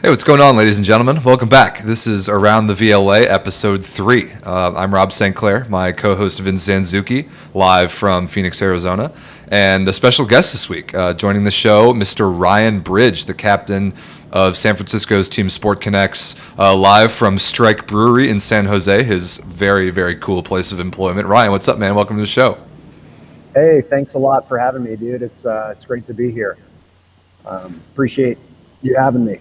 Hey, what's going on, ladies and gentlemen? Welcome back. This is Around the VLA, Episode 3. I'm Rob St. Clair, my co-host Vince Zanzuki, live from Phoenix, Arizona, and a special guest this week. Joining the show, Mr. Ryan Bridge, the captain of San Francisco's team SportConX, live from Strike Brewery in San Jose, his very, very cool place of employment. Ryan, what's up, man? Welcome to the show. Hey, thanks a lot for having me, dude. It's great to be here. Appreciate you having me.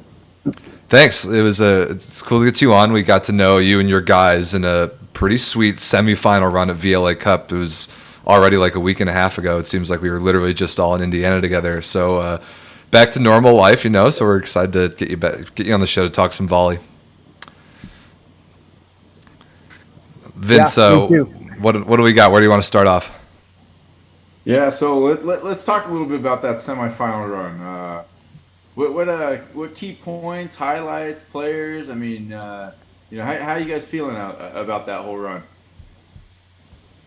Thanks. It's cool to get you on. We got to know you and your guys in a pretty sweet semifinal run at VLA Cup. It was already like a week and a half ago. It seems like we were literally just all in Indiana together. So back to normal life, you know. So we're excited to get you on the show to talk some volley. Vince, me too. what do we got? Where do you want to start off? Yeah, so let's talk a little bit about that semifinal run. What key points, highlights, players? I mean, how you guys feeling about that whole run?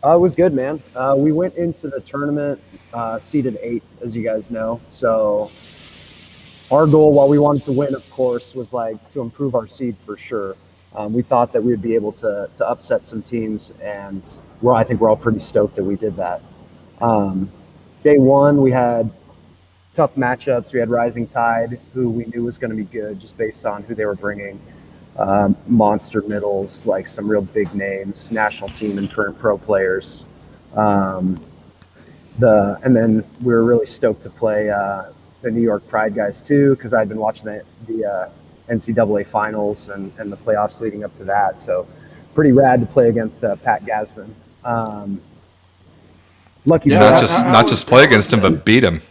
It was good, man. We went into the tournament seeded 8th, as you guys know. So our goal, while we wanted to win, of course, was to improve our seed for sure. We thought that we would be able to upset some teams, and I think we're all pretty stoked that we did that. Day one, we had tough matchups. We had Rising Tide, who we knew was going to be good just based on who they were bringing. Monster middles, like some real big names, national team and current pro players. And then we were really stoked to play the New York Pride guys too, because I'd been watching the NCAA finals and the playoffs leading up to that. So pretty rad to play against Pat Gasman. Lucky not just play against him, but beat him.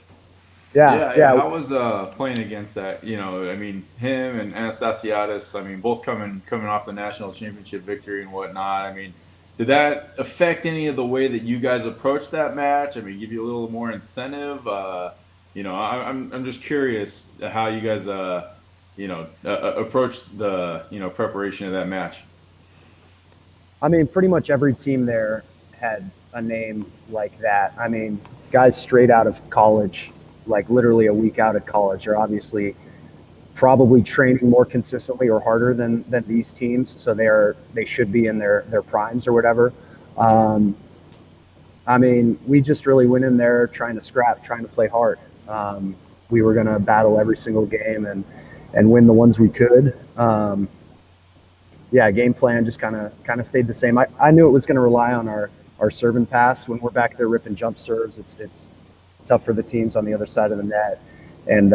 Yeah. How was playing against that? I mean, him and Anastasiadis. I mean, both coming off the national championship victory and whatnot. I mean, did that affect any of the way that you guys approached that match? I mean, give you a little more incentive. I'm just curious how you guys approached the preparation of that match. I mean, pretty much every team there had a name like that. I mean, guys straight out of college, like literally a week out of college, are obviously probably training more consistently or harder than these teams. So they should be in their primes or whatever. I mean, we just really went in there trying to scrap, trying to play hard. We were going to battle every single game and win the ones we could. Game plan just kind of stayed the same. I knew it was going to rely on our serve and pass. When we're back there ripping jump serves, it's tough for the teams on the other side of the net. And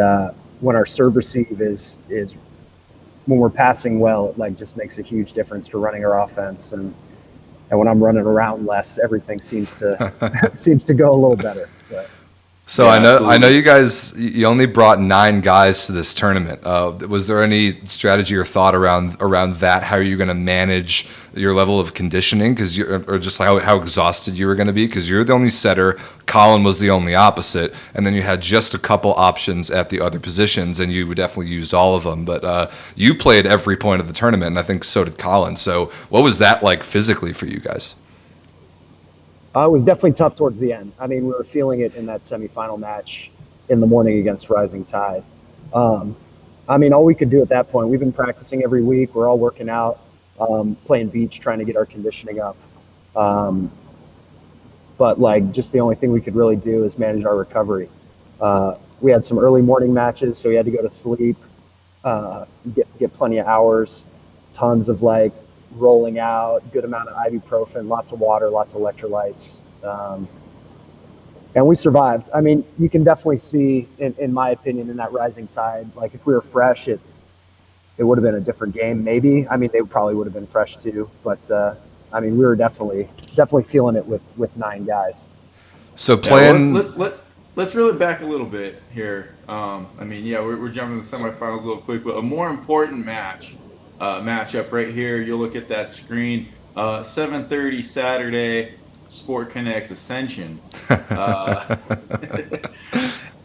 when our serve receive is when we're passing well, it just makes a huge difference for running our offense. And when I'm running around less, everything seems to seems to go a little better. But. So yeah, I know you guys. You only brought 9 guys to this tournament. Was there any strategy or thought around that? How are you going to manage your level of conditioning? Or just how exhausted you were going to be? Because you're the only setter. Colin was the only opposite, and then you had just a couple options at the other positions, and you would definitely use all of them. But you played every point of the tournament, and I think so did Colin. So what was that like physically for you guys? It was definitely tough towards the end. I mean, we were feeling it in that semifinal match in the morning against Rising Tide. I mean, all we could do at that point, we've been practicing every week. We're all working out, playing beach, trying to get our conditioning up. But just the only thing we could really do is manage our recovery. We had some early morning matches, so we had to go to sleep, get plenty of hours, tons of rolling out, good amount of ibuprofen, lots of water, lots of electrolytes. And we survived. I mean, you can definitely see, in my opinion, in that Rising Tide, if we were fresh, it would have been a different game, maybe. I mean, they probably would have been fresh too. But, I mean, we were definitely feeling it with 9 guys. So playing... Let's reel it back a little bit here. I mean, we're jumping to the semifinals a little quick, but a more important matchup right here. You'll look at that screen. 7:30 Saturday, SportConX Ascension.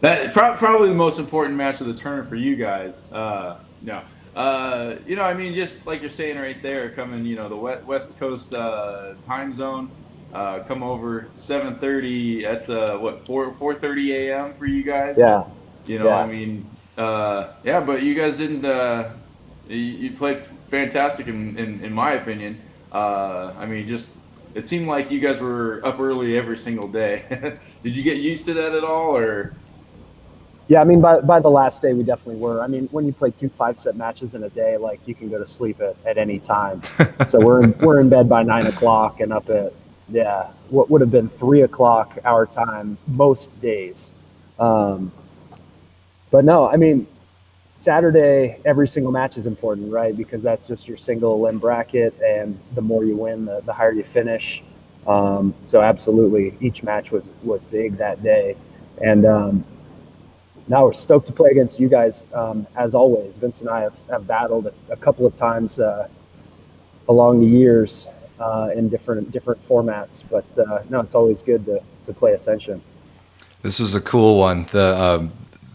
That probably the most important match of the tournament for you guys. I mean, just like you're saying right there, coming, the West Coast time zone. Come over 7:30. That's 4:30 a.m. for you guys. Yeah. I mean, but you guys didn't You played fantastic in my opinion. I mean, just it seemed like you guys were up early every single day. Did you get used to that at all, or? Yeah, I mean, by the last day, we definitely were. I mean, when you play 2 5-set matches in a day, like you can go to sleep at any time. So we're in bed by 9 o'clock and up at, yeah, what would have been 3 o'clock our time most days. Um, but no, I mean, Saturday, every single match is important, right? Because that's just your single limb bracket, and the more you win, the higher you finish. So absolutely, each match was big that day, and now we're stoked to play against you guys. As always, Vince and I have battled a couple of times along the years in different formats, but no, it's always good to play Ascension. This was a cool one.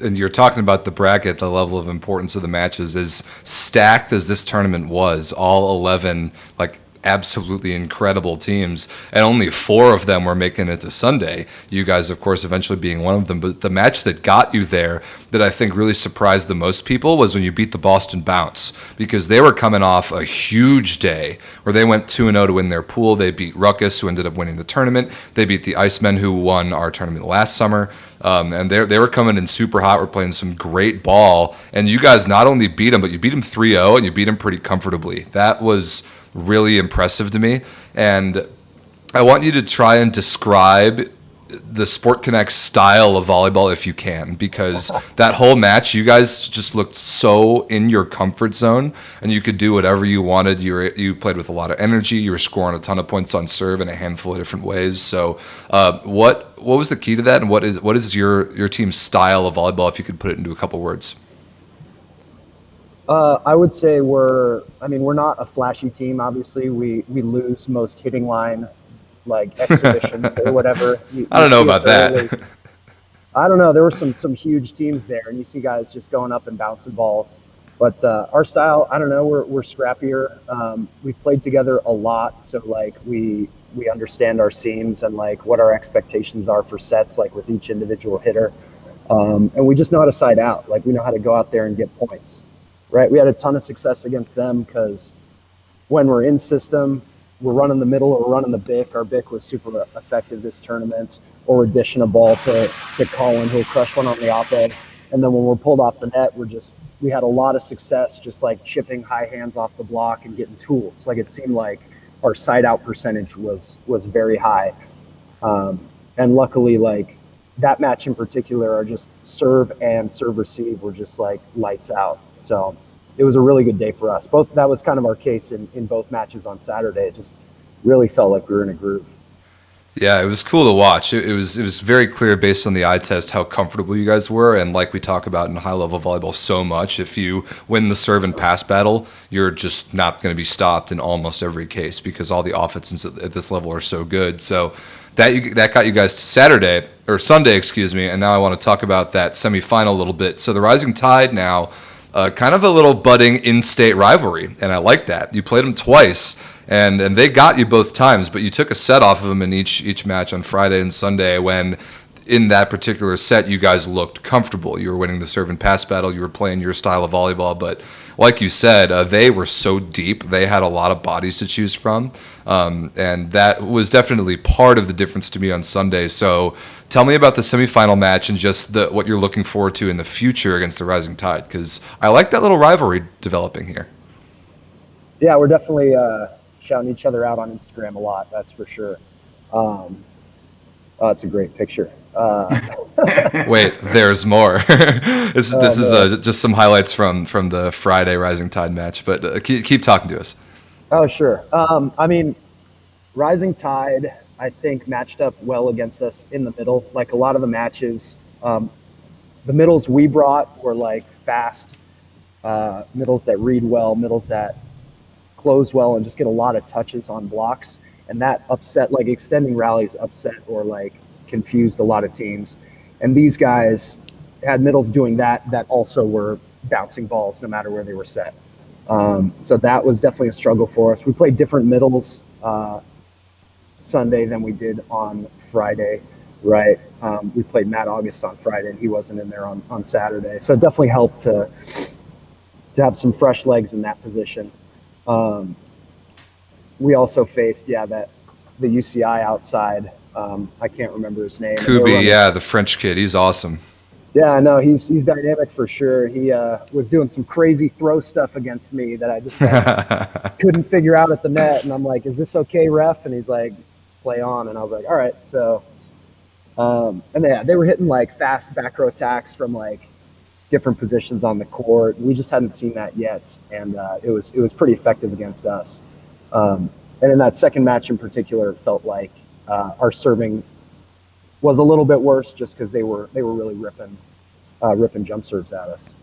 And you're talking about the bracket, the level of importance of the matches, as stacked as this tournament was. All 11, like, absolutely incredible teams, and only 4 of them were making it to Sunday. You guys, of course, eventually being one of them. But the match that got you there, that I think really surprised the most people, was when you beat the Boston Bounce, because they were coming off a huge day where they went 2-0 to win their pool. They beat Ruckus, who ended up winning the tournament. They beat the Icemen, who won our tournament last summer. And they were coming in super hot. We're playing some great ball. And you guys not only beat them, but you beat them 3-0, and you beat them pretty comfortably. That was really impressive to me. And I want you to try and describe the SportConX style of volleyball if you can, because that whole match, you guys just looked so in your comfort zone, and you could do whatever you wanted. You played with a lot of energy. You were scoring a ton of points on serve in a handful of different ways. So, what was the key to that, and what is your team's style of volleyball, if you could put it into a couple words? I would say we're not a flashy team. Obviously, we lose most hitting line, like exhibitions or whatever. I don't know about that. I don't know. There were some huge teams there, and you see guys just going up and bouncing balls. But our style, I don't know. We're scrappier. We've played together a lot, so like we understand our seams and like what our expectations are for sets, like with each individual hitter. And we just know how to side out. Like we know how to go out there and get points. Right? We had a ton of success against them because when we're in system, we're running the middle or we're running the BIC. Our BIC was super effective this tournament, or we're dishing a ball to Colin, who'll crush one on the op-ed. And then when we're pulled off the net, we had a lot of success just like chipping high hands off the block and getting tools. Like it seemed like our side out percentage was very high. And luckily, like that match in particular, our just serve and serve receive were just like lights out. So it was a really good day for us. That was kind of our case in both matches on Saturday. It just really felt like we were in a groove. Yeah, it was cool to watch. It was very clear based on the eye test how comfortable you guys were, and like we talk about in high level volleyball so much, if you win the serve and pass battle, you're just not going to be stopped in almost every case because all the offenses at this level are so good. So that got you guys to Sunday, excuse me. And now I want to talk about that semifinal a little bit. So the Rising Tide now. Kind of a little budding in-state rivalry, and I like that. You played them twice, and they got you both times, but you took a set off of them in each match on Friday and Sunday when, in that particular set, you guys looked comfortable. You were winning the serve and pass battle. You were playing your style of volleyball, but like you said, they were so deep. They had a lot of bodies to choose from, and that was definitely part of the difference to me on Sunday. So tell me about the semifinal match and just what you're looking forward to in the future against the Rising Tide, because I like that little rivalry developing here. Yeah, we're definitely shouting each other out on Instagram a lot. That's for sure. Oh, it's a great picture. Wait, there's more. This is just some highlights from the Friday Rising Tide match, but keep talking to us. Oh, sure. I mean, Rising Tide, I think, matched up well against us in the middle. Like a lot of the matches, the middles we brought were like fast middles that read well, middles that close well, and just get a lot of touches on blocks. And that upset, like extending rallies upset or like confused a lot of teams. And these guys had middles doing that also were bouncing balls no matter where they were set. So that was definitely a struggle for us. We played different middles Sunday than we did on Friday, right? We played Matt August on Friday, and he wasn't in there on Saturday. So it definitely helped to have some fresh legs in that position. We also faced the UCI outside. I can't remember his name. Kubi, yeah, the French kid. He's awesome. Yeah, no, he's dynamic for sure. He was doing some crazy throw stuff against me that I just couldn't figure out at the net. And I'm like, "Is this okay, ref?" And he's like, "Play on." And I was like, "All right." So, and they were hitting like fast back row attacks from like different positions on the court. We just hadn't seen that yet, and it was pretty effective against us. And in that second match in particular, it felt like our serving was a little bit worse just because they were really ripping jump serves at us.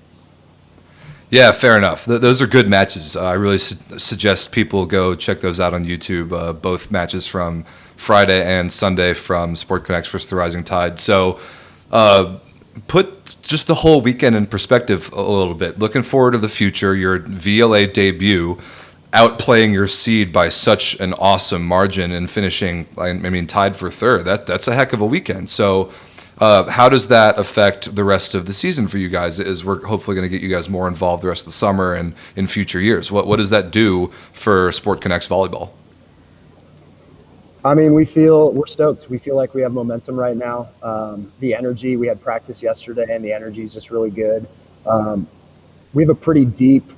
Yeah, fair enough. Those are good matches. I really suggest people go check those out on YouTube. Both matches from Friday and Sunday from SportConX versus the Rising Tide. So put just the whole weekend in perspective a little bit. Looking forward to the future, your VLA debut, outplaying your seed by such an awesome margin and finishing, I mean, tied for third. That's a heck of a weekend. So how does that affect the rest of the season for you guys, as we're hopefully going to get you guys more involved the rest of the summer and in future years? What does that do for SportConX volleyball? I mean, we're stoked. We feel like we have momentum right now. The energy, we had practice yesterday, and the energy is just really good. We have a pretty deep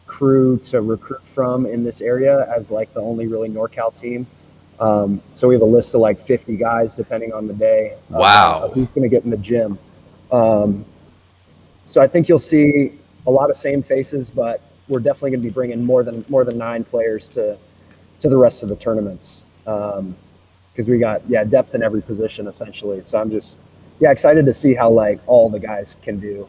crew to recruit from in this area as the only really NorCal team. So we have a list of 50 guys depending on the day. Wow. Who's going to get in the gym. So I think you'll see a lot of same faces, but we're definitely going to be bringing more than 9 players to the rest of the tournaments. Because we got depth in every position essentially. So I'm just excited to see how all the guys can do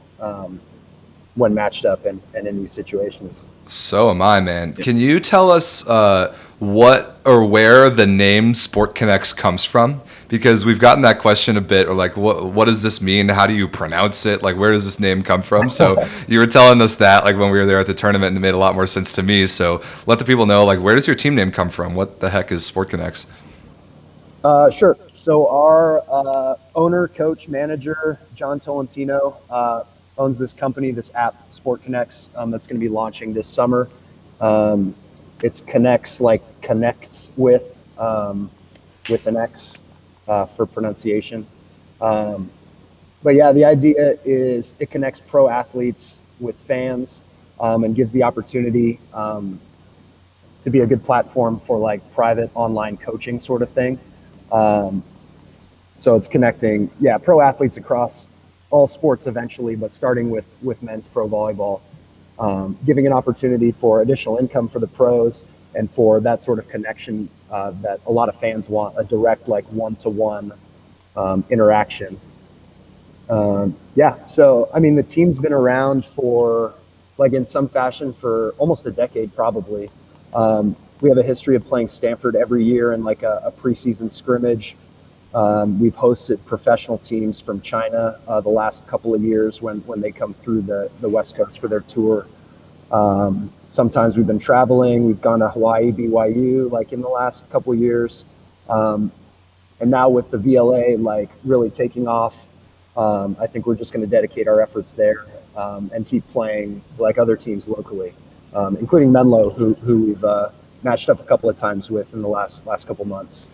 when matched up and in these situations. So am I, man. Can you tell us what or where the name SportConX comes from? Because we've gotten that question a bit, or what does this mean? How do you pronounce it? Where does this name come from? So you were telling us that when we were there at the tournament, and it made a lot more sense to me. So let the people know, where does your team name come from? What the heck is SportConX? Sure. So our owner, coach, manager, John Tolentino, owns this company, this app, SportConX, that's going to be launching this summer. It's connects connects with an X for pronunciation. But the idea is it connects pro athletes with fans and gives the opportunity to be a good platform for private online coaching sort of thing. So it's connecting, pro athletes across all sports eventually, but starting with men's pro volleyball, giving an opportunity for additional income for the pros and for that sort of connection that a lot of fans want, a direct one-to-one interaction. So I mean, the team's been around for in some fashion for almost a decade probably. We have a history of playing Stanford every year in a preseason scrimmage. We've hosted professional teams from China the last couple of years when they come through the West Coast for their tour. Sometimes we've been traveling. We've gone to Hawaii, BYU, in the last couple of years. And now with the VLA really taking off, I think we're just going to dedicate our efforts there and keep playing other teams locally, including Menlo, who we've matched up a couple of times with in the last couple months.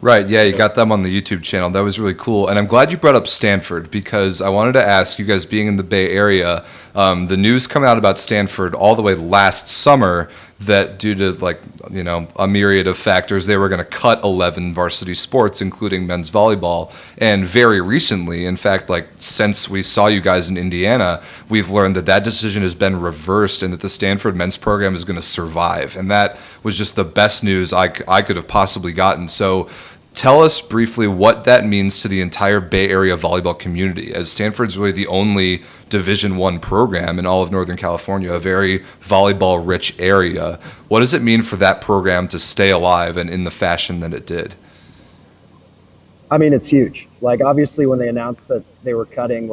Right, yeah, you got them on the YouTube channel. That was really cool. And I'm glad you brought up Stanford, because I wanted to ask you guys, being in the Bay Area, the news coming out about Stanford all the way last summer that due to a myriad of factors, they were going to cut 11 varsity sports, including men's volleyball. And very recently, in fact, since we saw you guys in Indiana, we've learned that decision has been reversed and that the Stanford men's program is going to survive. And that was just the best news I could have possibly gotten. So tell us briefly what that means to the entire Bay Area volleyball community, as Stanford's really the only Division I program in all of Northern California, a very volleyball-rich area. What does it mean for that program to stay alive and in the fashion that it did? I mean, it's huge. Obviously, when they announced that they were cutting,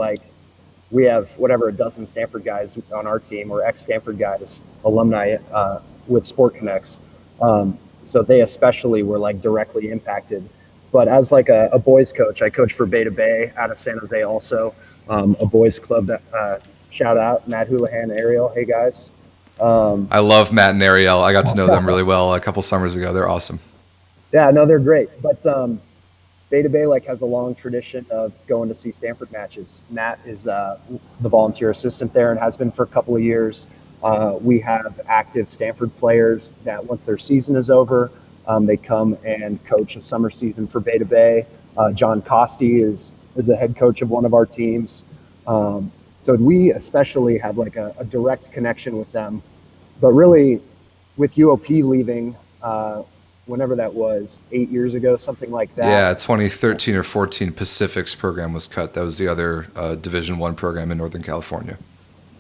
we have a dozen Stanford guys on our team, or ex-Stanford guys, alumni with SportConX. So they especially were directly impacted. But as a boys coach, I coach for Beta Bay out of San Jose also, a boys club that Shout out Matt Houlihan, Ariel. Hey guys. Um, I love Matt and Ariel. I got to know them really well a couple summers ago. They're awesome. yeah, no, they're great. But Beta Bay like has a long tradition of going to see Stanford matches. Matt is the volunteer assistant there and has been for a couple of years. We have active Stanford players that once their season is over, they come and coach a summer season for Beta Bay. John Costi is the head coach of one of our teams. So we especially have like a direct connection with them. But really, with UOP leaving, whenever that was, 8 years ago, something like that. Yeah, 2013 or 14 Pacific's program was cut. That was the other Division I program in Northern California.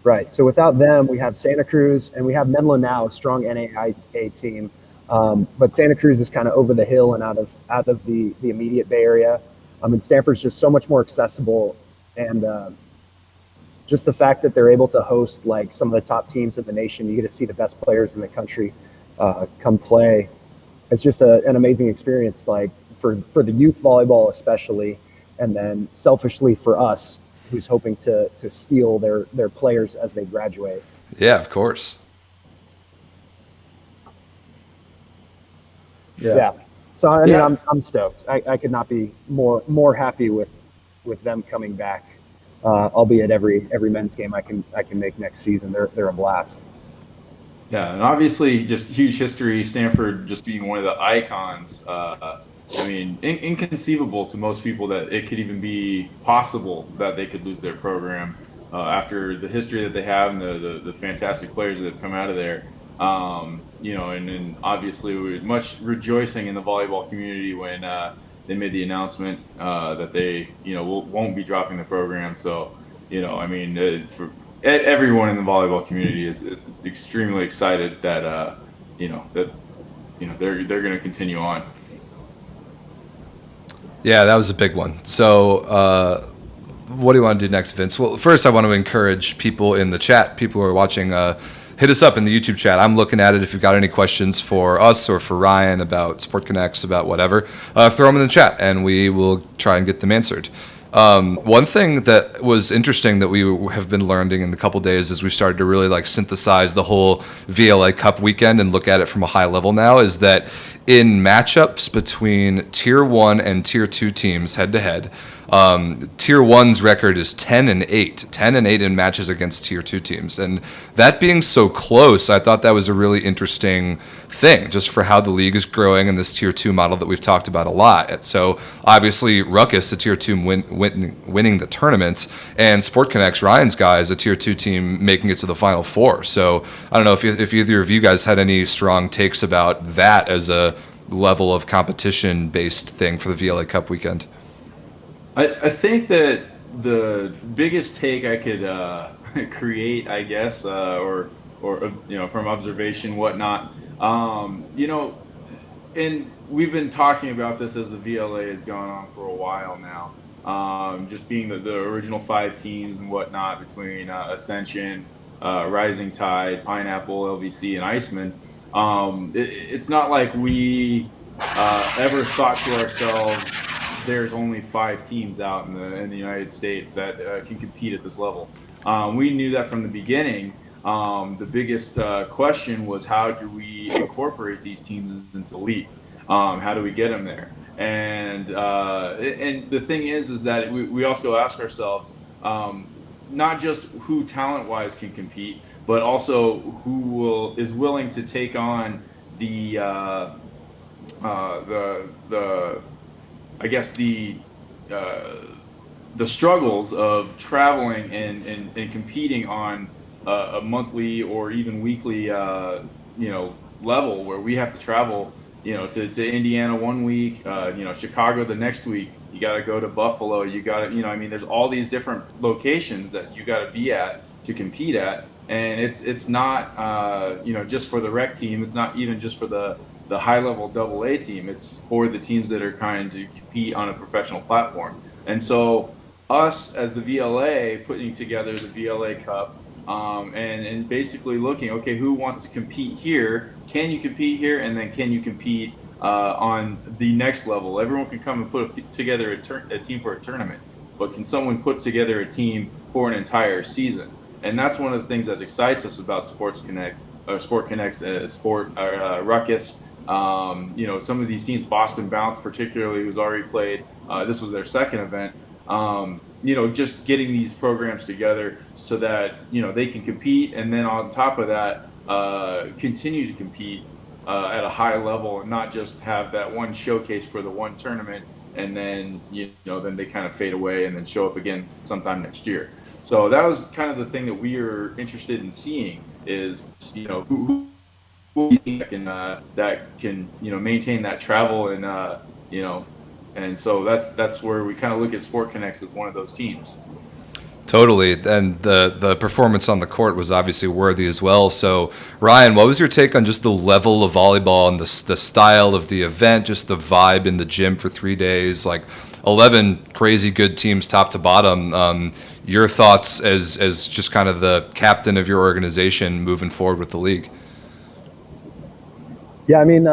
Right. So without them, we have Santa Cruz and we have Menlo now, a strong NAIA team. But Santa Cruz is kind of over the hill and out of the immediate Bay Area. And Stanford's just so much more accessible, and just the fact that they're able to host like some of the top teams in the nation, you get to see the best players in the country come play. It's just an amazing experience, like for the youth volleyball especially, and then selfishly for us, who's hoping to steal their players as they graduate. Yeah, of course. Yeah. So I mean, Yeah. I'm stoked. I could not be more happy with them coming back. Albeit every men's game I can make next season, they're a blast. Yeah, and obviously, just huge history. Stanford just being one of the icons. I mean, inconceivable to most people that it could even be possible that they could lose their program after the history that they have and the fantastic players that have come out of there. You know, and then obviously we were much rejoicing in the volleyball community when they made the announcement that they, won't be dropping the program. So, I mean, for everyone in the volleyball community is extremely excited that, they're going to continue on. Yeah, that was a big one. So, what do you want to do next, Vince? Well, first, I want to encourage people in the chat, people who are watching, hit us up in the YouTube chat. I'm looking at it. If you've got any questions for us or for Ryan about SportConX, about whatever, throw them in the chat, and we will try and get them answered. One thing that was interesting that we have been learning in the couple days as we've started to really like synthesize the whole VLA Cup weekend and look at it from a high level now is that in matchups between Tier 1 and Tier 2 teams head to head, Tier 1's record is 10-8 in matches against Tier 2 teams. And that being so close, I thought that was a really interesting thing just for how the league is growing in this Tier 2 model that we've talked about a lot. And so obviously Ruckus, a Tier 2 winning the tournament, and SportConX, Ryan's guys, a Tier 2 team making it to the Final Four. So I don't know if either of you guys had any strong takes about that as a level of competition-based thing for the VLA Cup weekend. I think that the biggest take I could create, I guess, or from observation, whatnot, and we've been talking about this as the VLA has gone on for a while now. Just being the original 5 teams and whatnot between Ascension, Rising Tide, Pineapple, LVC, and Iceman. It's not like we ever thought to ourselves, there's only 5 teams out in the United States that can compete at this level. We knew that from the beginning. The biggest question was, how do we incorporate these teams into the league? How do we get them there? And the thing is that we also ask ourselves, not just who talent-wise can compete, but also who is willing to take on the I guess the struggles of traveling and competing on a monthly or even weekly level, where we have to travel to Indiana one week, Chicago the next week. You got to go to Buffalo. You got to there's all these different locations that you got to be at to compete at, and it's not just for the rec team. It's not even just for the high-level AA team. It's for the teams that are trying to compete on a professional platform. And so us as the VLA putting together the VLA Cup and basically looking, okay, who wants to compete here? Can you compete here? And then can you compete on the next level? Everyone can come and put together a team for a tournament, but can someone put together a team for an entire season? And that's one of the things that excites us about SportConX, Ruckus. Some of these teams, Boston Bounce particularly, who's already played. This was their second event. Just getting these programs together so that they can compete, and then on top of that, continue to compete at a high level, and not just have that one showcase for the one tournament, and then then they kind of fade away and then show up again sometime next year. So that was kind of the thing that we are interested in seeing is who that can maintain that travel, and and so that's where we kind of look at SportConX as one of those teams. Totally, and the performance on the court was obviously worthy as well. So, Ryan, what was your take on just the level of volleyball and the style of the event, just the vibe in the gym for 3 days, like 11 crazy good teams top to bottom? Your thoughts as just kind of the captain of your organization moving forward with the league? Yeah, I mean,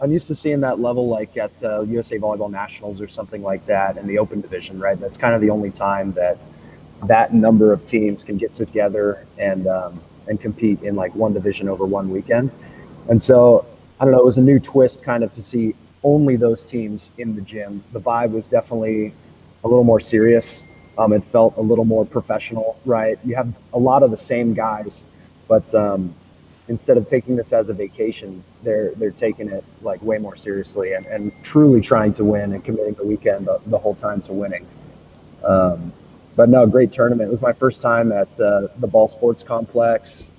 I'm used to seeing that level like at USA Volleyball Nationals or something like that in the open division, right? That's kind of the only time that number of teams can get together and compete in like one division over one weekend. And so, I don't know, it was a new twist kind of to see only those teams in the gym. The vibe was definitely a little more serious. It felt a little more professional, right? You have a lot of the same guys, but instead of taking this as a vacation, they're taking it like way more seriously and truly trying to win and committing the weekend the whole time to winning. But no, great tournament. It was my first time at the Ball Sports Complex.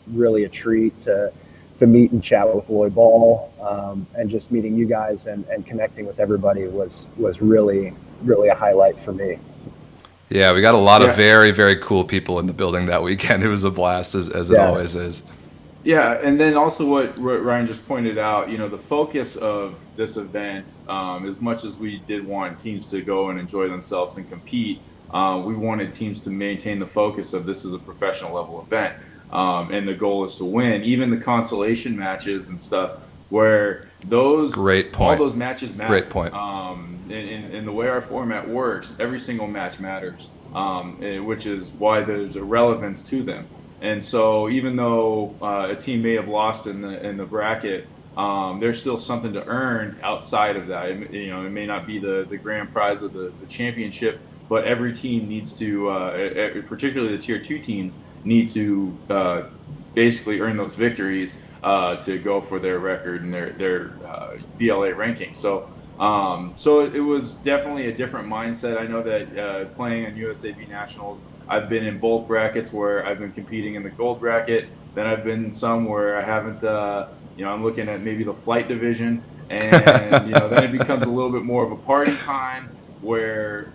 Really a treat to meet and chat with Lloyd Ball, and just meeting you guys and connecting with everybody was really, really a highlight for me. Yeah, we got a lot of very, very cool people in the building that weekend. It was a blast, as it always is. Yeah, and then also what Ryan just pointed out, the focus of this event, as much as we did want teams to go and enjoy themselves and compete, we wanted teams to maintain the focus of this is a professional level event, and the goal is to win. Even the consolation matches and stuff, where all those matches matter. Great point. And the way our format works, every single match matters, which is why there's a relevance to them. And so even though a team may have lost in the bracket, there's still something to earn outside of that. It may not be the grand prize of the championship, but every team needs to, particularly the tier 2 teams, need to basically earn those victories to go for their record and their VLA ranking. So it was definitely a different mindset. I know that playing on USV Nationals, I've been in both brackets where I've been competing in the gold bracket. Then I've been in some where I haven't, I'm looking at maybe the flight division. And, then it becomes a little bit more of a party time where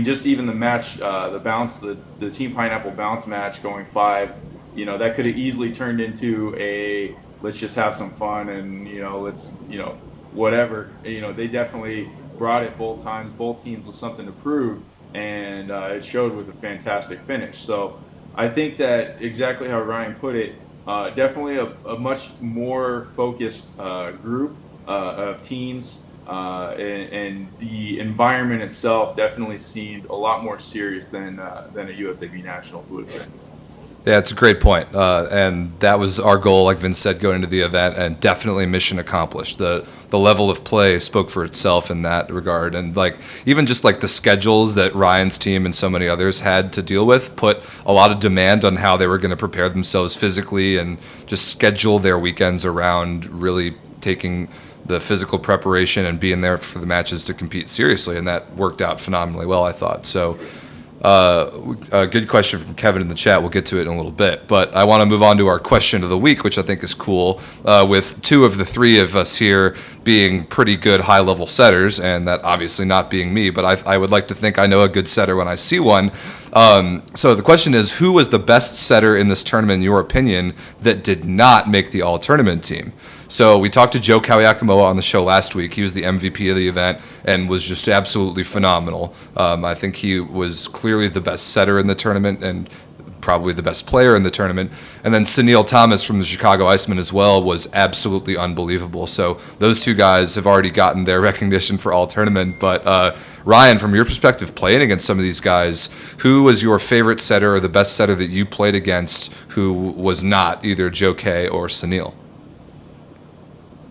just even the match, the Team Pineapple bounce match going 5, that could have easily turned into a let's just have some fun and, let's, whatever. They definitely brought it both times, both teams with something to prove, and it showed with a fantastic finish. So I think that exactly how Ryan put it, definitely a much more focused group of teams, and the environment itself definitely seemed a lot more serious than a USAV Nationals would have been. Yeah, it's a great point. And that was our goal, like Vince said, going into the event, and definitely mission accomplished. The level of play spoke for itself in that regard. And even just the schedules that Ryan's team and so many others had to deal with put a lot of demand on how they were going to prepare themselves physically and just schedule their weekends around really taking the physical preparation and being there for the matches to compete seriously. And that worked out phenomenally well, I thought. So a good question from Kevin in the chat. We'll get to it in a little bit, but I want to move on to our question of the week, which I think is cool, with 2 of the 3 of us here being pretty good high-level setters, and that obviously not being me, but I would like to think I know a good setter when I see one. So the question is, who was the best setter in this tournament, in your opinion, that did not make the all-tournament team? So we talked to Joe Kawiakamoa on the show last week. He was the MVP of the event and was just absolutely phenomenal. I think he was clearly the best setter in the tournament and probably the best player in the tournament. And then Sunil Thomas from the Chicago Icemen as well was absolutely unbelievable. So those 2 guys have already gotten their recognition for all tournament. But Ryan, from your perspective, playing against some of these guys, who was your favorite setter or the best setter that you played against who was not either Joe K or Sunil?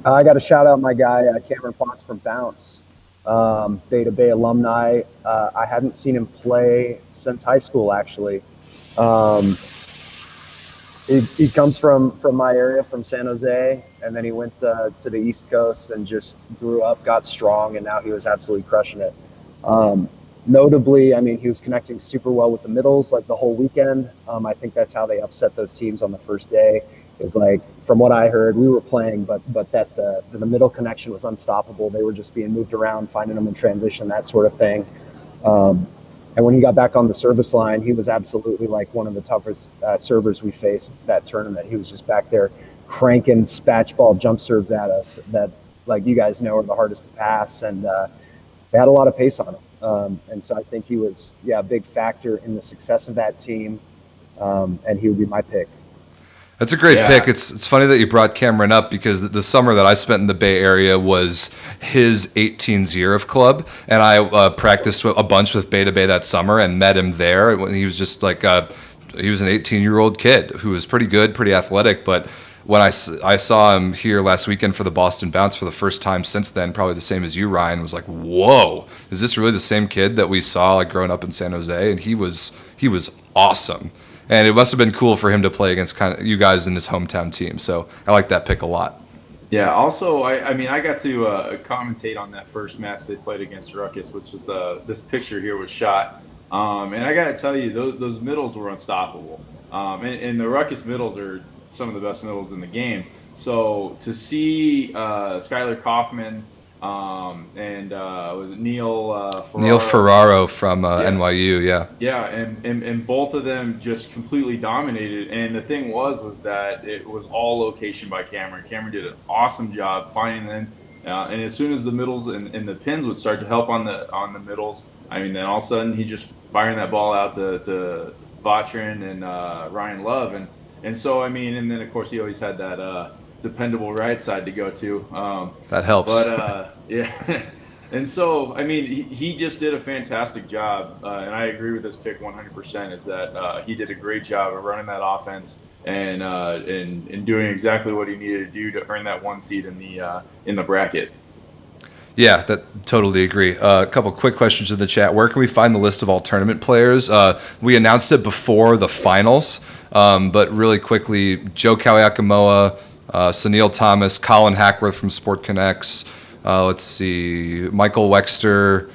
I got to shout out my guy, Cameron Potts from Bounce, Beta Bay alumni. I hadn't seen him play since high school, actually. Um, he comes from my area, from San Jose, and then he went to the East Coast and just grew up, got strong, and now he was absolutely crushing it. Notably, I mean, he was connecting super well with the middles like the whole weekend. I think that's how they upset those teams on the first day. Is like, from what I heard, we were playing, but that the middle connection was unstoppable. They were just being moved around, finding them in transition, that sort of thing. And when he got back on the service line, he was absolutely like one of the toughest servers we faced that tournament. He was just back there cranking spatch ball jump serves at us that, like you guys know, are the hardest to pass, and they had a lot of pace on him. And so I think he was, a big factor in the success of that team, and he would be my pick. That's a great pick. It's funny that you brought Cameron up because the summer that I spent in the Bay Area was his 18 Zverev club, and I practiced a bunch with Beta Bay that summer and met him there. When he was just like he was an 18-year-old kid who was pretty good, pretty athletic. But when I saw him here last weekend for the Boston Bounce for the first time since then, probably the same as you, Ryan, was like, whoa, is this really the same kid that we saw like growing up in San Jose? And he was awesome. And it must have been cool for him to play against kind of you guys in his hometown team. So I like that pick a lot. Yeah. Also, I mean, I got to commentate on that first match they played against Ruckus, which was this picture here was shot. And I got to tell you, those middles were unstoppable. And the Ruckus middles are some of the best middles in the game. So to see Skylar Kaufman and was it Neil Ferraro from NYU, yeah, and both of them just completely dominated. And the thing was that it was all location by Cameron. Cameron did an awesome job finding them, and as soon as the middles and the pins would start to help on the middles, I mean, then all of a sudden he just firing that ball out to Vatrin and Ryan Love, and so I mean, and then of course he always had that dependable right side to go to. That helps. But yeah, and so I mean, he just did a fantastic job, and I agree with this pick 100%. Is that he did a great job of running that offense and doing exactly what he needed to do to earn that one seed in the bracket. Yeah, that totally agree. A couple quick questions in the chat. Where can we find the list of all tournament players? We announced it before the finals, but really quickly, Joe Kawiakamoa, Sunil Thomas, Colin Hackworth from SportConX. Let's see, Michael Wexter,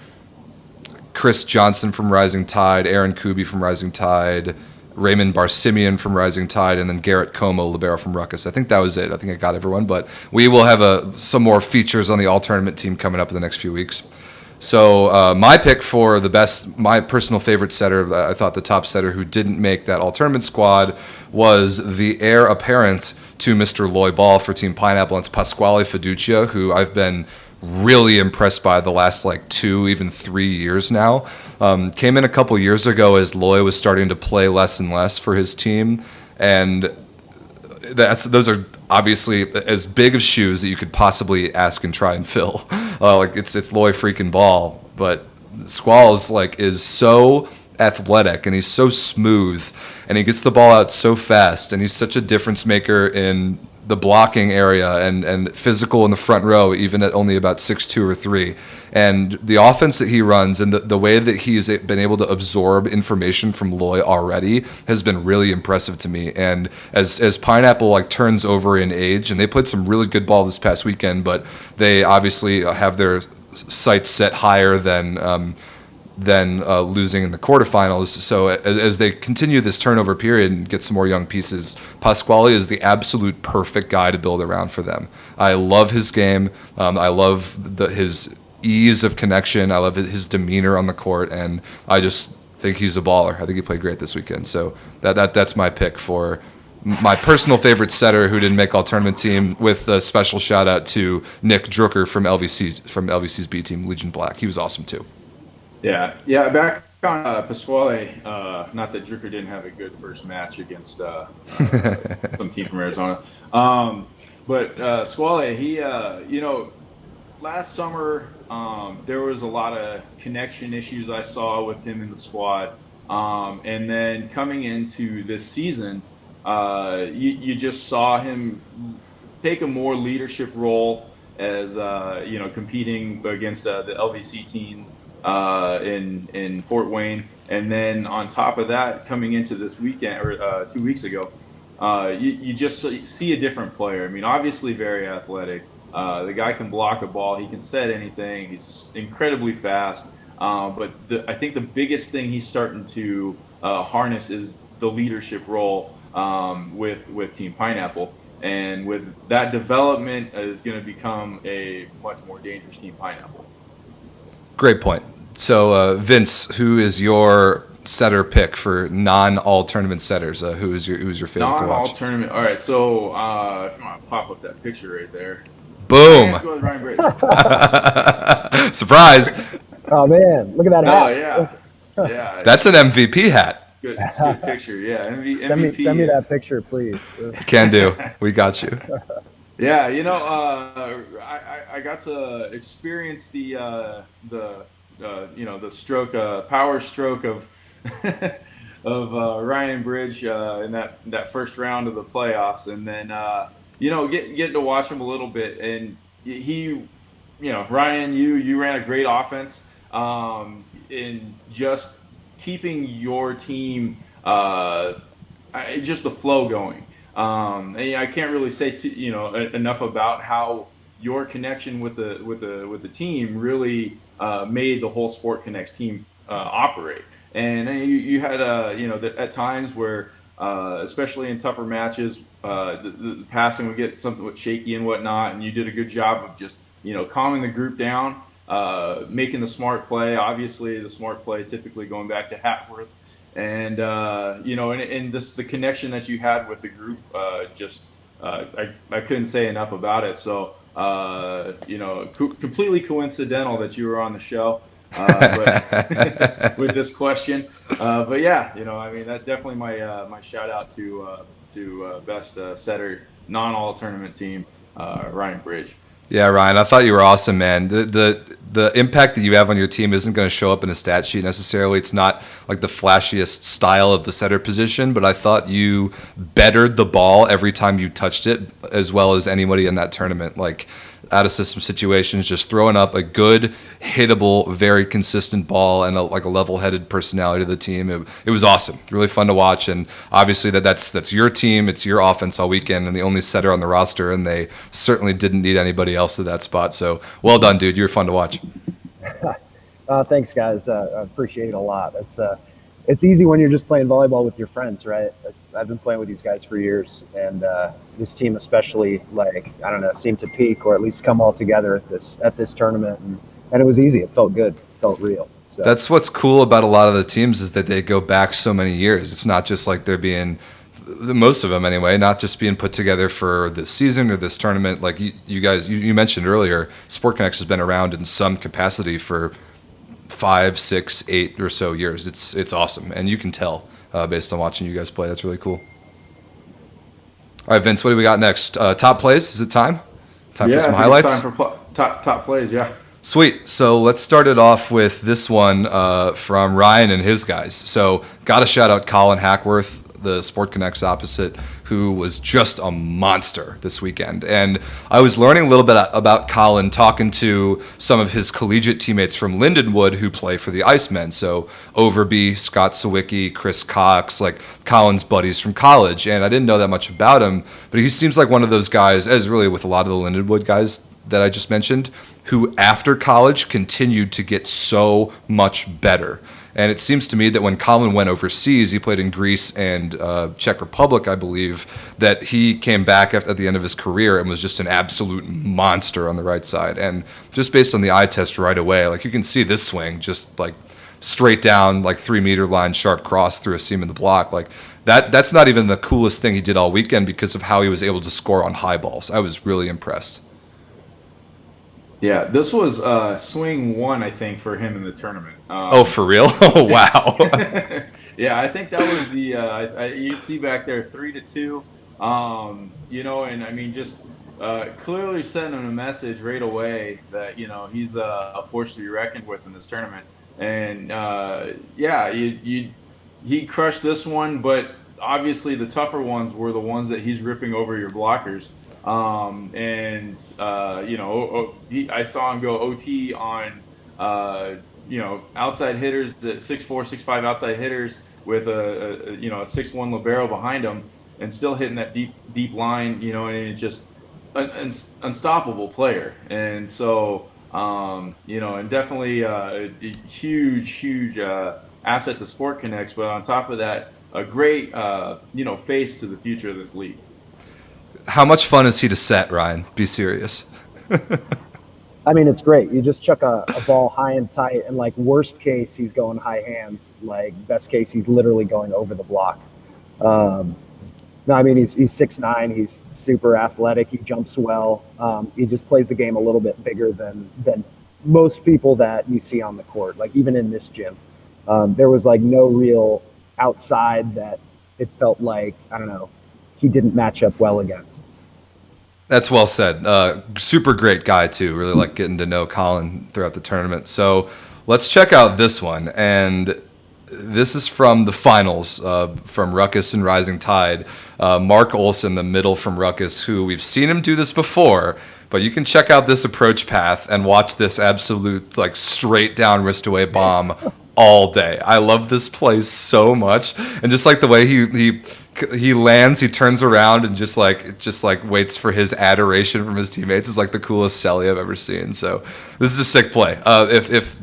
Chris Johnson from Rising Tide, Aaron Kuby from Rising Tide, Raymond Barsimian from Rising Tide, and then Garrett Como, libero from Ruckus. I think that was it. I think I got everyone, but we will have some more features on the all-tournament team coming up in the next few weeks. So my pick for my personal favorite setter, I thought the top setter who didn't make that all-tournament squad was the heir apparent to Mr. Loy Ball for Team Pineapple. It's Pasquale Fiducia, who I've been really impressed by the last 2, even 3 years now. Came in a couple years ago as Loy was starting to play less and less for his team, and those are obviously as big of shoes that you could possibly ask and try and fill. It's Loy freaking Ball, but Squalls is so athletic and he's so smooth and he gets the ball out so fast and he's such a difference maker in the blocking area and physical in the front row, even at only about 6'2" or 3. And the offense that he runs and the way that he's been able to absorb information from Loy already has been really impressive to me. And as Pineapple turns over in age, and they played some really good ball this past weekend, but they obviously have their sights set higher than losing in the quarterfinals. So as they continue this turnover period and get some more young pieces, Pasquale is the absolute perfect guy to build around for them. I love his game. I love his ease of connection. I love his demeanor on the court, and I just think he's a baller. I think he played great this weekend. So that's my pick for my personal favorite setter who didn't make all tournament team, with a special shout out to Nick Drucker from LVC's B team, Legion Black. He was awesome too. Yeah. Back on Pasquale, not that Drucker didn't have a good first match against some team from Arizona, but Pasquale, he, last summer, there was a lot of connection issues I saw with him in the squad. And then coming into this season, you just saw him take a more leadership role as competing against the LVC team in Fort Wayne, and then on top of that, coming into this weekend or 2 weeks ago, you just see a different player. I mean, obviously very athletic. The guy can block a ball. He can set anything. He's incredibly fast. But I think the biggest thing he's starting to harness is the leadership role with Team Pineapple. And with that development, is going to become a much more dangerous Team Pineapple. Great point. So, Vince, who is your setter pick for non-all tournament setters? Who's your favorite to watch? Non-all tournament. All right. So, if you want to pop up that picture right there. Boom. Ryan Bridge. Surprise. Oh man, look at that hat. Oh yeah. Yeah. That's an MVP hat. Good picture. Yeah. MVP. Send me that picture, please. Can do. We got you. Yeah, I got to experience the power stroke of of Ryan Bridge in that first round of the playoffs, and then getting to watch him a little bit, and he, Ryan, you ran a great offense in just keeping your team just the flow going. And I can't really say enough about how your connection with the team really made the whole SportConX team operate. And you had at times where especially in tougher matches, the passing would get something shaky and whatnot, and you did a good job of just calming the group down, making the smart play. Obviously, the smart play typically going back to Hatworth. And and this the connection that you had with the group, I couldn't say enough about it. So completely coincidental that you were on the show but with this question. But yeah, that definitely my shout out to best setter non-all tournament team, Ryan Bridge. Yeah, Ryan, I thought you were awesome, man. The impact that you have on your team isn't going to show up in a stat sheet necessarily. It's not like the flashiest style of the setter position, but I thought you bettered the ball every time you touched it, as well as anybody in that tournament. Like out of system situations, just throwing up a good, hittable, very consistent ball and a level-headed personality to the team. It was awesome, really fun to watch, and obviously that's your team, it's your offense all weekend, and the only setter on the roster, and they certainly didn't need anybody else at that spot. So well done, dude. You were fun to watch. Thanks, guys. I appreciate it a lot. It's easy when you're just playing volleyball with your friends, right? I've been playing with these guys for years, and this team especially, seemed to peak or at least come all together at this tournament, and it was easy. It felt good. It felt real. So. That's what's cool about a lot of the teams is that they go back so many years. It's not just like they're being, most of them anyway, not just being put together for this season or this tournament. Like you guys, you mentioned earlier, SportConX has been around in some capacity for 5, 6, 8 or so years. It's awesome, and you can tell based on watching you guys play. That's really cool. All right, Vince, what do we got next? Top plays? Is it time? Time for some highlights? It's time for top plays, yeah. Sweet. So let's start it off with this one from Ryan and his guys. So got to shout out Colin Hackworth, the SportConX opposite, who was just a monster this weekend. And I was learning a little bit about Colin, talking to some of his collegiate teammates from Lindenwood who play for the Icemen. So Overby, Scott Sawicki, Chris Cox, like Colin's buddies from college. And I didn't know that much about him, but he seems like one of those guys, as really with a lot of the Lindenwood guys that I just mentioned, who after college continued to get so much better. And it seems to me that when Colin went overseas, he played in Greece and Czech Republic, I believe, that he came back at the end of his career and was just an absolute monster on the right side. And just based on the eye test right away, like you can see this swing just like straight down, like 3-meter line, sharp cross through a seam in the block. Like that's not even the coolest thing he did all weekend because of how he was able to score on high balls. I was really impressed. Yeah, this was swing one, I think, for him in the tournament. Oh, for real? Oh, wow. Yeah, I think that was the you see back there 3-2. And I mean, just clearly sending him a message right away that he's a force to be reckoned with in this tournament. And yeah, he crushed this one, but obviously the tougher ones were the ones that he's ripping over your blockers. And I saw him go OT on outside hitters, at 6'4", 6'5" outside hitters with a 6'1" libero behind him, and still hitting that deep line, and it's just an unstoppable player. And so, and definitely a huge asset to SportConX. But on top of that, a great face to the future of this league. How much fun is he to set, Ryan? Be serious. I mean, it's great. You just chuck a ball high and tight, and like worst case, he's going high hands. Like best case, he's literally going over the block. No, I mean he's 6'9". He's super athletic. He jumps well. He just plays the game a little bit bigger than most people that you see on the court. Like even in this gym, there was like no real outside that it felt like, I don't know, he didn't match up well against. That's well said. Super great guy too. Really like getting to know Colin throughout the tournament. So let's check out this one. And this is from the finals from Ruckus and Rising Tide. Mark Olsen, the middle from Ruckus, who we've seen him do this before, but you can check out this approach path and watch this absolute like straight down wrist away bomb all day. I love this play so much, and just like the way he lands, he turns around and just like waits for his adoration from his teammates is like the coolest celly I've ever seen. So this is a sick play. If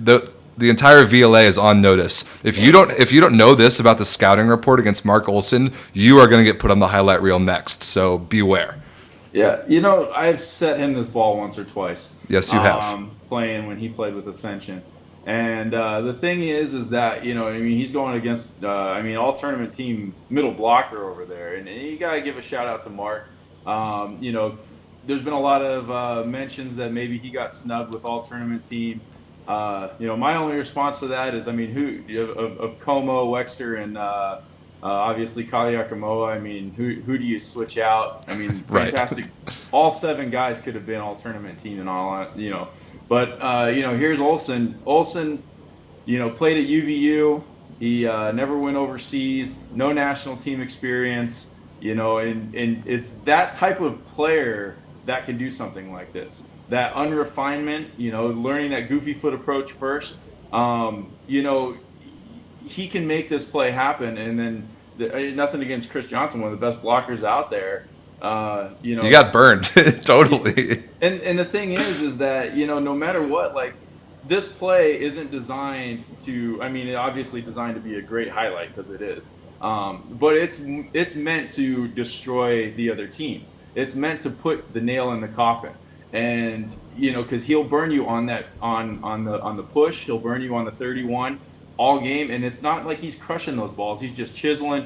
the entire VLA is on notice. If you don't know this about the scouting report against Mark Olsen, you are going to get put on the highlight reel next. So beware. Yeah, I've set him this ball once or twice. Yes, you have. Playing when he played with Ascension. And the thing is that, he's going against, all tournament team middle blocker over there. And you got to give a shout out to Mark. There's been a lot of mentions that maybe he got snubbed with all tournament team. My only response to that is, who of Como, Wexter, and obviously Kaliakamoa, who do you switch out? Fantastic. Right. All 7 guys could have been all tournament team and all, But, here's Olsen. Olsen, played at UVU. He never went overseas, no national team experience, and it's that type of player that can do something like this. That unrefinement, learning that goofy foot approach first, he can make this play happen. And then nothing against Chris Johnson, one of the best blockers out there. You got burned. Totally. And the thing is that, no matter what, like this play isn't designed to, obviously designed to be a great highlight because it is. But it's meant to destroy the other team. It's meant to put the nail in the coffin. And because he'll burn you on that on the push, he'll burn you on the 31 all game, and it's not like he's crushing those balls. He's just chiseling,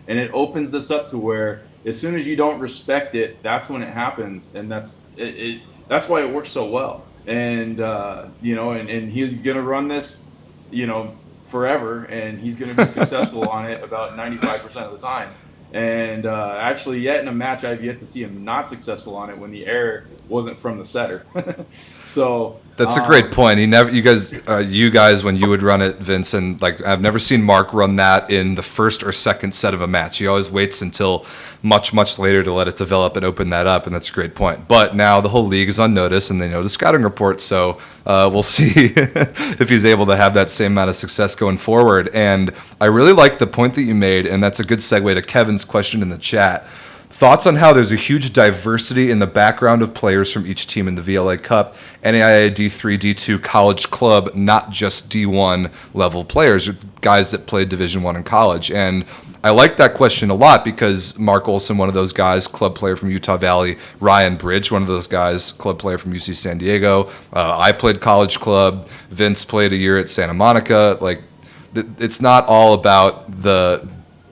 and it opens this up to where as soon as you don't respect it, that's when it happens, and that's why it works so well. And and he's gonna run this, forever, and he's gonna be successful on it about 95% of the time. And actually, yet in a match, I've yet to see him not successful on it when the error wasn't from the setter. So that's a great point. You guys, when you would run it, Vince, and like I've never seen Mark run that in the first or second set of a match. He always waits until much later to let it develop and open that up, and that's a great point. But now the whole league is on notice, and they know the scouting report, so we'll see if he's able to have that same amount of success going forward. And I really like the point that you made, and that's a good segue to Kevin's question in the chat. Thoughts on how there's a huge diversity in the background of players from each team in the VLA Cup, NAIA D3, D2 college club, not just D1 level players, guys that played Division I in college. And I like that question a lot because Mark Olsen, one of those guys, club player from Utah Valley, Ryan Bridge, one of those guys, club player from UC San Diego. I played college club. Vince played a year at Santa Monica. Like, it's not all about the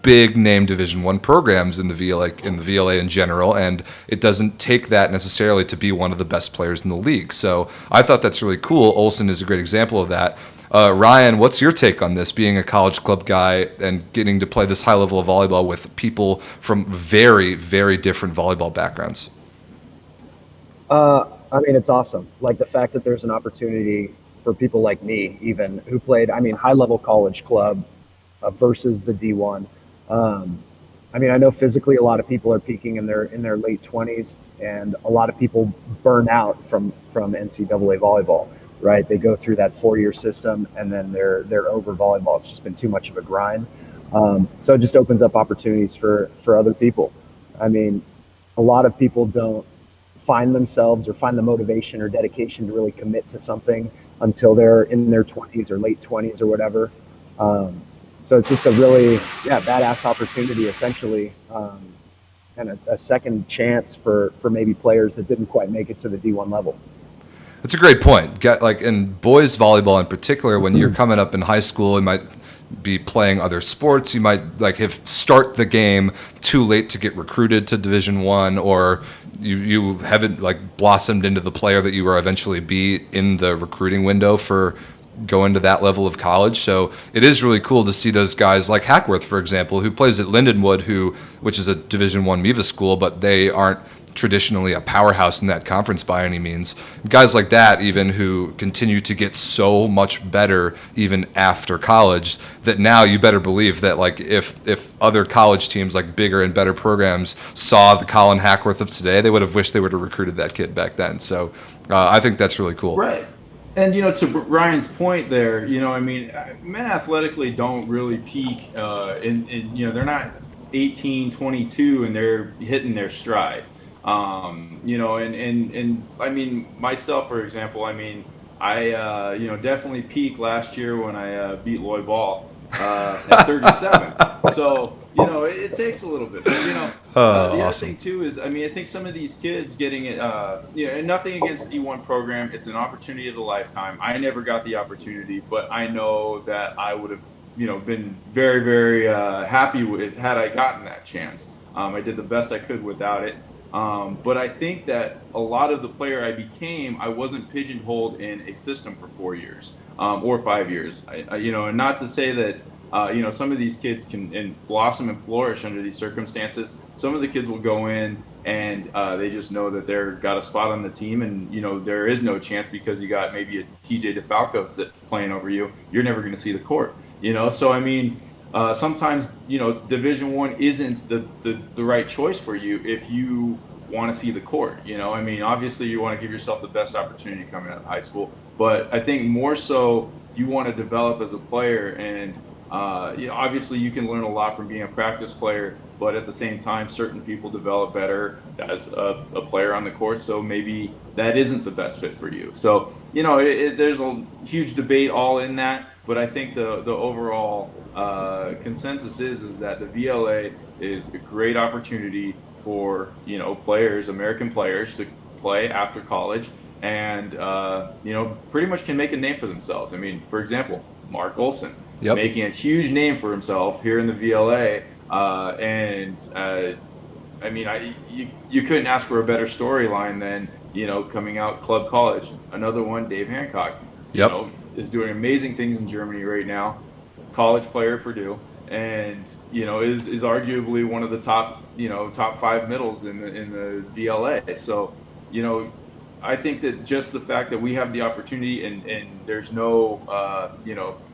big name Division I programs in the VLA in general, and it doesn't take that necessarily to be one of the best players in the league. So I thought that's really cool. Olsen is a great example of that. Ryan, what's your take on this, being a college club guy and getting to play this high level of volleyball with people from very, very different volleyball backgrounds? I mean, it's awesome. Like the fact that there's an opportunity for people like me, even who played, I mean, high level college club versus the D1. Um, I mean, I know physically a lot of people are peaking in their late 20s, and a lot of people burn out from NCAA volleyball. Right? They go through that 4 year system, and then they're over volleyball. It's just been too much of a grind. So it just opens up opportunities for other people. I mean, a lot of people don't find themselves or find the motivation or dedication to really commit to something until they're in their 20s or late 20s or whatever. Um, so it's just a really, yeah, badass opportunity essentially, and a second chance for maybe players that didn't quite make it to the D1 level. That's a great point. Like in boys volleyball in particular, when you're coming up in high school, you might be playing other sports. You might like have start the game too late to get recruited to Division One, or you haven't like blossomed into the player that you will eventually be in the recruiting window for going to that level of college. So it is really cool to see those guys like Hackworth, for example, who plays at Lindenwood, which is a Division One MIVA school, but they aren't traditionally a powerhouse in that conference by any means. Guys like that, even who continue to get so much better even after college, that now you better believe that like if other college teams like bigger and better programs saw the Colin Hackworth of today, they would have wished they would have recruited that kid back then. So I think that's really cool. Right. And to Ryan's point there, I mean, men athletically don't really peak they're not 18, 22 and they're hitting their stride. And I mean, myself, for example, I mean, I definitely peaked last year when I beat Lloyd Ball at 37. So, it takes a little bit. But, the Awesome. other thing, too, is, I mean, I think some of these kids getting it, and nothing against D1 program. It's an opportunity of a lifetime. I never got the opportunity, but I know that I would have, been very, very happy with had I gotten that chance. I did the best I could without it. But I think that a lot of the player I became, I wasn't pigeonholed in a system for 4 years or 5 years. And not to say that some of these kids can blossom and flourish under these circumstances. Some of the kids will go in and they just know that they're got a spot on the team, and there is no chance because you got maybe a TJ DeFalco playing over you. You're never going to see the court. So I mean. Sometimes Division One isn't the right choice for you if you want to see the court. I mean, obviously you want to give yourself the best opportunity coming out of high school, but I think more so you want to develop as a player, and obviously you can learn a lot from being a practice player, but at the same time certain people develop better as a player on the court, so maybe that isn't the best fit for you. So there's a huge debate all in that, but I think the overall consensus is that the VLA is a great opportunity for players, American players, to play after college, and pretty much can make a name for themselves. I mean, for example, Mark Olsen, making a huge name for himself here in the VLA, I mean, you couldn't ask for a better storyline than coming out club college. Another one, Dave Hancock, is doing amazing things in Germany right now. College player at Purdue, and is arguably one of the top 5 middles in the VLA. So I think that just the fact that we have the opportunity and there's no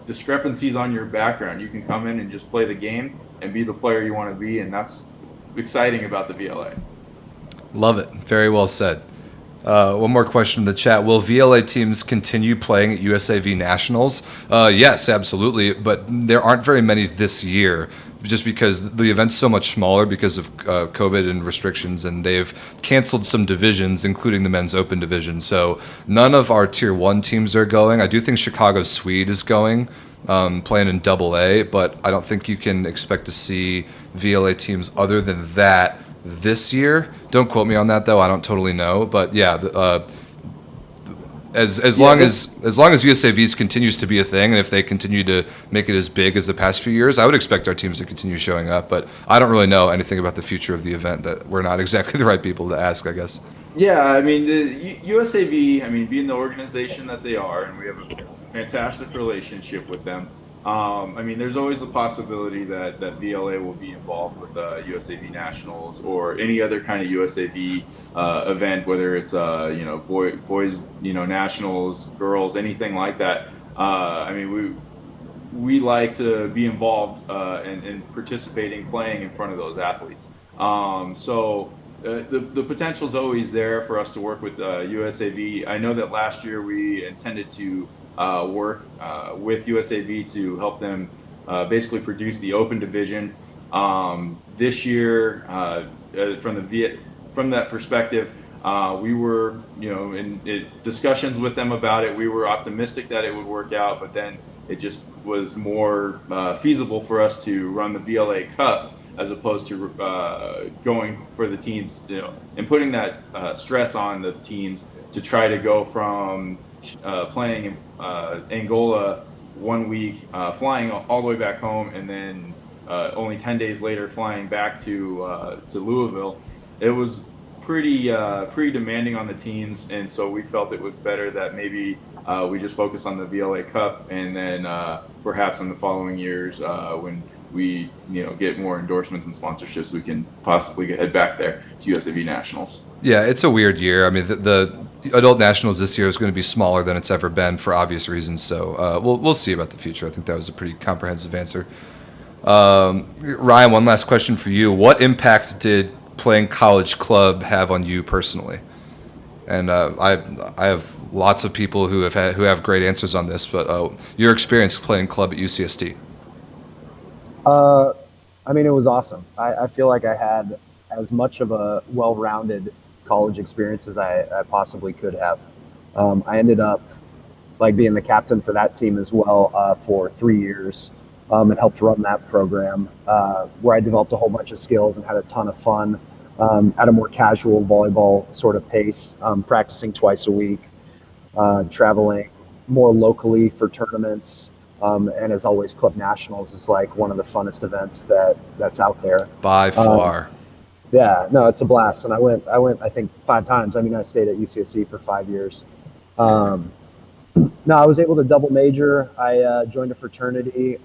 discrepancies on your background, you can come in and just play the game and be the player you want to be, and that's exciting about the VLA. Love it. Very well said. One more question in the chat. Will VLA teams continue playing at USV Nationals? Yes, absolutely. But there aren't very many this year just because the event's so much smaller because of COVID and restrictions, and they've canceled some divisions, including the men's open division. So none of our Tier 1 teams are going. I do think Chicago Swede is going, playing in AA, but I don't think you can expect to see VLA teams other than that this year. Don't quote me on that though. I don't totally know, but yeah, as long as USAVs continues to be a thing, and if they continue to make it as big as the past few years, I would expect our teams to continue showing up. But I don't really know anything about the future of the event. That we're not exactly the right people to ask, I guess. Yeah, I mean the USAV. I mean, being the organization that they are, and we have a fantastic relationship with them. I mean, there's always the possibility that VLA will be involved with USAV Nationals or any other kind of USAV event, whether it's boys nationals, girls, anything like that. I mean, we like to be involved and participating, playing in front of those athletes. The potential is always there for us to work with USAV. I know that last year we intended to work with USAV to help them basically produce the open division. This year, from that perspective, we were in discussions with them about it. We were optimistic that it would work out, but then it just was more feasible for us to run the VLA Cup as opposed to going for the teams, and putting that stress on the teams to try to go from playing in Angola 1 week, flying all the way back home, and then only 10 days later flying back to Louisville. It was pretty demanding on the teams, and so we felt it was better that maybe we just focus on the VLA Cup, and then perhaps in the following years when we get more endorsements and sponsorships, we can possibly head back there to USAV Nationals. Yeah, it's a weird year. I mean, the adult nationals this year is going to be smaller than it's ever been for obvious reasons. So we'll see about the future. I think that was a pretty comprehensive answer. Ryan, one last question for you. What impact did playing college club have on you personally? And I have lots of people who have great answers on this, but your experience playing club at UCSD. I mean, it was awesome. I feel like I had as much of a well-rounded college experience as I possibly could have. I ended up being the captain for that team as well for 3 years, and helped run that program where I developed a whole bunch of skills and had a ton of fun at a more casual volleyball sort of pace, practicing twice a week, traveling more locally for tournaments. And as always, Club Nationals is one of the funnest events that's out there. By far. Yeah, no, it's a blast. And I went, I think 5 times. I mean, I stayed at UCSD for 5 years. No, I was able to double major. I joined a fraternity.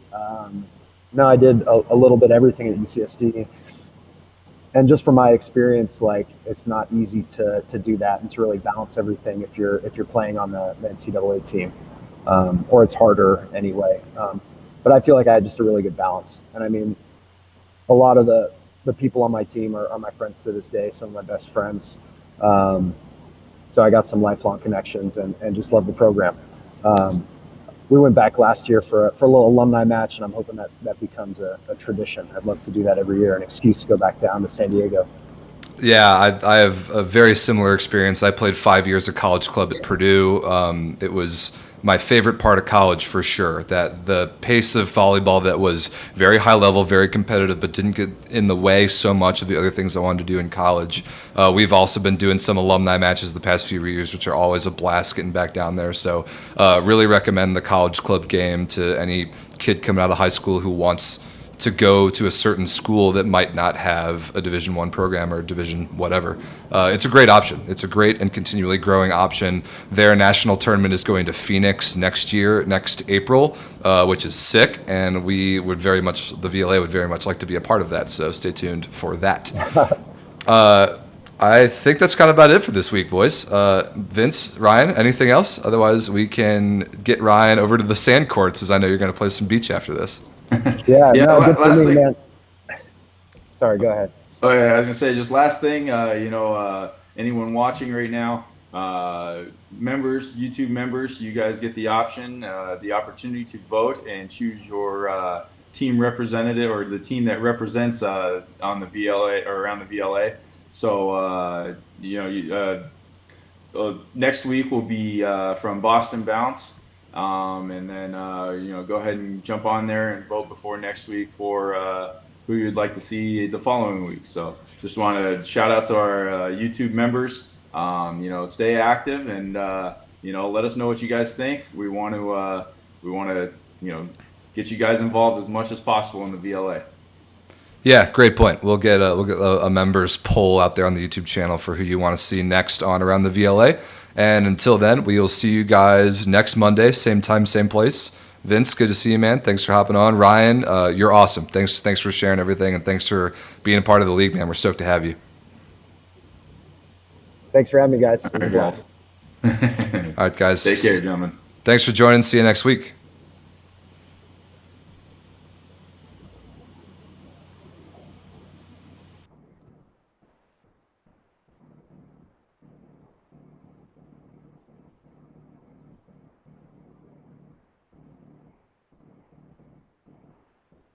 No, I did a little bit everything at UCSD. And just from my experience, it's not easy to do that and to really balance everything if you're playing on the NCAA team. Or it's harder anyway. But I feel like I had just a really good balance. And I mean, a lot of the people on my team are my friends to this day, some of my best friends. So I got some lifelong connections and just love the program. We went back last year for a little alumni match, and I'm hoping that becomes a tradition. I'd love to do that every year, an excuse to go back down to San Diego. Yeah, I have a very similar experience. I played 5 years of college club at Purdue. It was my favorite part of college for sure. That the pace of volleyball that was very high level, very competitive, but didn't get in the way so much of the other things I wanted to do in college. We've also been doing some alumni matches the past few years, which are always a blast getting back down there. So really recommend the college club game to any kid coming out of high school who wants to go to a certain school that might not have a Division I program or Division whatever. It's a great option. It's a great and continually growing option. Their national tournament is going to Phoenix next April, which is sick, and the VLA would very much like to be a part of that, so stay tuned for that. I think that's kind of about it for this week, boys. Vince, Ryan, anything else? Otherwise, we can get Ryan over to the sand courts, as I know you're going to play some beach after this. Yeah, no, good for me, man. Sorry, go ahead. Oh yeah, I was gonna say just last thing. Anyone watching right now, YouTube members, you guys get the opportunity to vote and choose your team representative or the team that represents on the VLA or around the VLA. So next week will be from Boston Bounce. And then go ahead and jump on there and vote before next week for who you'd like to see the following week. So just want to shout out to our YouTube members. Stay active and let us know what you guys think. We want to get you guys involved as much as possible in the VLA. Yeah, great point. We'll get a members poll out there on the YouTube channel for who you want to see next on Around the VLA. And until then, we will see you guys next Monday, same time, same place. Vince, good to see you, man. Thanks for hopping on. Ryan, you're awesome. Thanks for sharing everything, and thanks for being a part of the league, man. We're stoked to have you. Thanks for having me, guys. It All was a right, blast. guys. All right, guys. Take care, gentlemen. Thanks for joining. See you next week.